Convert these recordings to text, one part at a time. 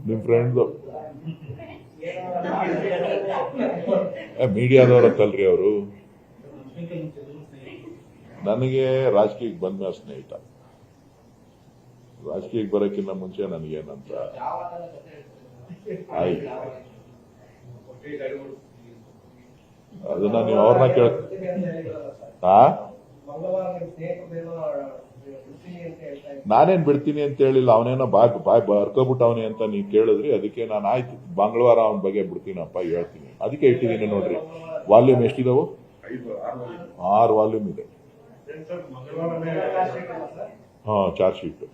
ನಿಮ್ ಫ್ರೆಂಡ್ ಮೀಡಿಯಾದವ್ರತ್ತಲ್ರಿ ಅವರು. ನನಗೆ ರಾಜಕೀಯಕ್ಕೆ ಬಂದ ಸ್ನೇಹಿತ. ರಾಜಕೀಯಕ್ಕೆ ಬರೋಕ್ಕಿಂತ ಮುಂಚೆ ನನಗೇನಂತ ಆಯ್ತು, ಅದನ್ನ ನೀವು ಅವ್ರನ್ನ ನಾನೇನ್ ಬಿಡ್ತೀನಿ ಅಂತ ಹೇಳಿಲ್ಲ. ಅವನೇನೋ ಬಾಯ್ ಬರ್ಕೊಬಿಟ್ಟು ಅವನೇ ಅಂತ ನೀವು ಕೇಳಿದ್ರಿ. ಅದಕ್ಕೆ ನಾನು ಆಯ್ತು ಮಂಗಳವಾರ ಅವನ ಬಗ್ಗೆ ಬಿಡ್ತೀನಪ್ಪ ಹೇಳ್ತೀನಿ. ಅದಕ್ಕೆ ಇಟ್ಟಿದ್ದೀನಿ. ನೋಡ್ರಿ ವಾಲ್ಯೂಮ್ ಎಷ್ಟಿದಾವು? 6 ವಾಲ್ಯೂಮ್ ಇದೆ. ಚಾರ್ಜ್ ಶೀಟ್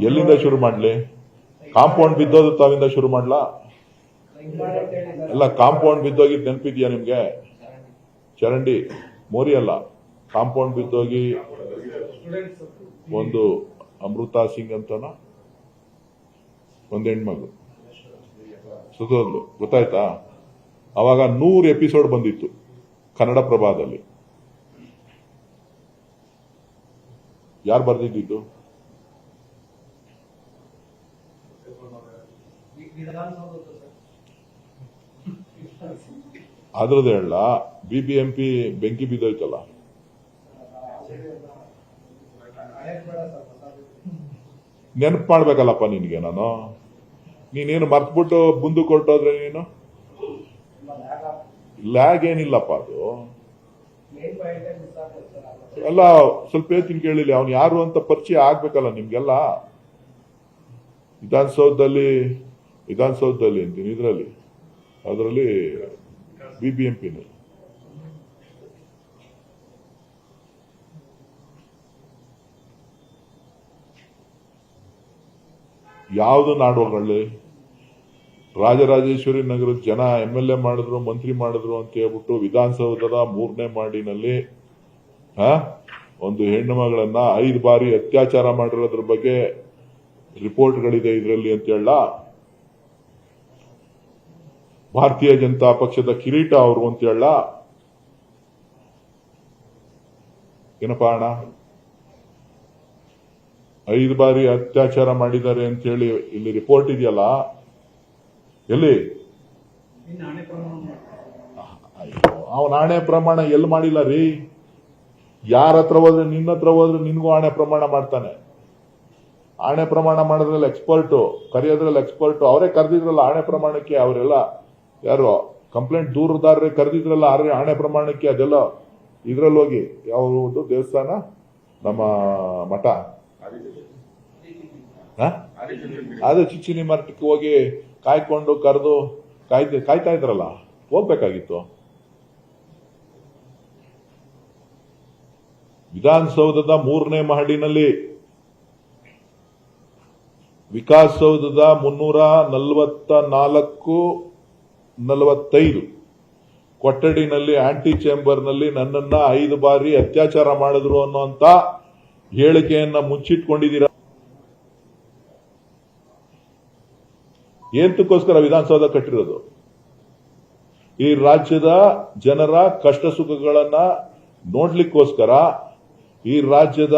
ಎಲ್ಲಿಂದ ಶುರು ಮಾಡ್ಲಿ? ಕಾಂಪೌಂಡ್ ಬಿದ್ದೋದು ತಾವಿಂದ ಶುರು ಮಾಡ್ಲಾ? ಎಲ್ಲ ಕಾಂಪೌಂಡ್ ಬಿದ್ದೋಗಿದ್ ನೆನಪಿದ್ಯಾ ನಿಮ್ಗೆ? ಚರಂಡಿ ಮೋರಿ ಅಲ್ಲ, ಕಾಂಪೌಂಡ್ ಬಿದ್ದೋಗಿ ಒಂದು ಅಮೃತಾ ಸಿಂಗ್ ಅಂತನ ಒಂದು ಹೆಣ್ಮಗಳು ಸುಧೋದ್ಲು, ಗೊತ್ತಾಯ್ತಾ? ಅವಾಗ 100 ಎಪಿಸೋಡ್ ಬಂದಿತ್ತು ಕನ್ನಡ ಪ್ರಭಾದಲ್ಲಿ. ಯಾರು ಬರ್ದಿದ್ದು? ಅದ್ರದ್ದು ಹೇಳ. BBMP ಬೆಂಕಿ ಬಿದ್ದೋಯ್ತಲ್ಲ, ನೆನಪು ಮಾಡ್ಬೇಕಲ್ಲಪ್ಪ ನಿನ್ಗೆ. ನೀನೇನು ಮರ್ತ್ಬಿಟ್ಟು ಮುಂದಕ್ಕೆ ಹೊರಟೋದ್ರೆ ನೀನು ಲ್ಯಾಗ್ ಏನಿಲ್ಲಪ್ಪ. ಅದು ಎಲ್ಲ ಸ್ವಲ್ಪ ಹೇಳ್ತೀನಿ ಕೇಳಿಲ್ಲ. ಅವ್ನು ಯಾರು ಅಂತ ಪರಿಚಯ ಆಗ್ಬೇಕಲ್ಲ ನಿಮ್ಗೆಲ್ಲ. ವಿಧಾನಸೌಧದಲ್ಲಿ ಅಂತೀನಿ, ಅದರಲ್ಲಿ BBMP ಯಾವುದು ನಾಡೋಗಳಲ್ಲಿ ರಾಜರಾಜೇಶ್ವರಿ ನಗರದ ಜನ MLA ಮಾಡಿದ್ರು, ಮಂತ್ರಿ ಮಾಡಿದ್ರು ಅಂತ ಹೇಳ್ಬಿಟ್ಟು ವಿಧಾನಸೌಧದ 3ನೇ ಮಾಡಿನಲ್ಲಿ ಒಂದು ಹೆಣ್ಣು ಮಗಳನ್ನ 5 ಬಾರಿ ಅತ್ಯಾಚಾರ ಮಾಡಿರೋದ್ರ ಬಗ್ಗೆ ರಿಪೋರ್ಟ್ಗಳಿದೆ ಇದರಲ್ಲಿ ಅಂತ ಹೇಳ. ಭಾರತೀಯ ಜನತಾ ಪಕ್ಷದ ಕಿರೀಟ ಅವರು ಅಂತ ಹೇಳ. ಏನಪ್ಪ ಅಣ್ಣ, 5 ಬಾರಿ ಅತ್ಯಾಚಾರ ಮಾಡಿದ್ದಾರೆ ಅಂತ ಹೇಳಿ ಇಲ್ಲಿ ರಿಪೋರ್ಟ್ ಇದೆಯಲ್ಲ, ಎಲ್ಲಿ? ಅವನ ಆಣೆ ಪ್ರಮಾಣ ಎಲ್ಲಿ ಮಾಡಿಲ್ಲ ರೀ. ಯಾರ ಹತ್ರ ಹೋದ್ರೆ, ನಿನ್ನ ಹತ್ರ ಹೋದ್ರೆ ನಿನ್ಗೂ ಆಣೆ ಪ್ರಮಾಣ ಮಾಡ್ತಾನೆ. ಆಣೆ ಪ್ರಮಾಣ ಮಾಡೋದ್ರಲ್ಲಿ ಎಕ್ಸ್ಪರ್ಟು, ಕರೆಯೋದ್ರಲ್ಲಿ ಎಕ್ಸ್ಪರ್ಟು. ಅವರೇ ಕರೆದಿದ್ರಲ್ಲ ಆಣೆ ಪ್ರಮಾಣಕ್ಕೆ. ಅವರೆಲ್ಲ ಯಾರು ಕಂಪ್ಲೇಂಟ್ ದೂರದಾರರೇ ಕರೆದಿದ್ರಲ್ಲ ಆಣೆ ಪ್ರಮಾಣಕ್ಕೆ. ಅದೆಲ್ಲ ಇದ್ರಲ್ಲಿ ಹೋಗಿ ಯಾವುದು ದೇವಸ್ಥಾನ, ನಮ್ಮ ಮಠ, ಅದು ಚಿಚ್ಚಿನಿ ಮಠಕ್ಕೆ ಹೋಗಿ ಕಾಯ್ಕೊಂಡು ಕರೆದು ಕಾಯ್ತಾ ಇದ್ರಲ್ಲ, ಹೋಗ್ಬೇಕಾಗಿತ್ತು. ವಿಧಾನಸೌಧದ 3ನೇ ಮಹಡಿನಲ್ಲಿ, ವಿಕಾಸಸೌಧದ 344-45 ಕೊಠಡಿನಲ್ಲಿ ಆಂಟಿ ಚೇಂಬರ್ನಲ್ಲಿ ನನ್ನನ್ನ 5 ಬಾರಿ ಅತ್ಯಾಚಾರ ಮಾಡಿದ್ರು ಅನ್ನುವಂತ ಹೇಳಿಕೆಯನ್ನ ಮುಚ್ಚಿಟ್ಕೊಂಡಿದ್ದೀರಾ. ಏಂತಕ್ಕೋಸ್ಕರ ವಿಧಾನಸೌಧ ಕಟ್ಟಿರೋದು? ಈ ರಾಜ್ಯದ ಜನರ ಕಷ್ಟ ಸುಖಗಳನ್ನ ನೋಡ್ಲಿಕ್ಕೋಸ್ಕರ, ಈ ರಾಜ್ಯದ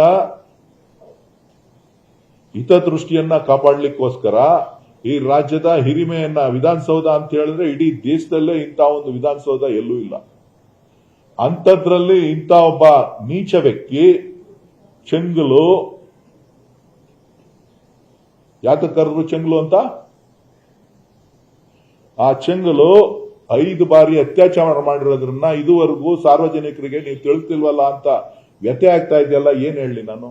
ಹಿತದೃಷ್ಟಿಯನ್ನ ಕಾಪಾಡ್ಲಿಕ್ಕೋಸ್ಕರ, ಈ ರಾಜ್ಯದ ಹಿರಿಮೆಯನ್ನ. ವಿಧಾನಸೌಧ ಅಂತ ಹೇಳಿದ್ರೆ ಇಡೀ ದೇಶದಲ್ಲೇ ಇಂಥ ಒಂದು ವಿಧಾನಸೌಧ ಎಲ್ಲೂ ಇಲ್ಲ. ಅಂಥದ್ರಲ್ಲಿ ಇಂಥ ಒಬ್ಬ ನೀಚ ವ್ಯಕ್ತಿ ಚೆಂಗಲು, ಯಾಕೆ ಕರೆದ್ರು ಚೆಂಗಲು ಅಂತ? ಆ ಚೆಂಗಲು 5 ಬಾರಿ ಅತ್ಯಾಚಾರ ಮಾಡಿರೋದ್ರನ್ನ ಇದುವರೆಗೂ ಸಾರ್ವಜನಿಕರಿಗೆ ನೀವು ತಿಳಿಸ್ತಿಲ್ವಲ್ಲ ಅಂತ ವ್ಯಥೆ ಆಗ್ತಾ ಇದೆಯಲ್ಲ. ಏನ್ ಹೇಳಿ ನಾನು?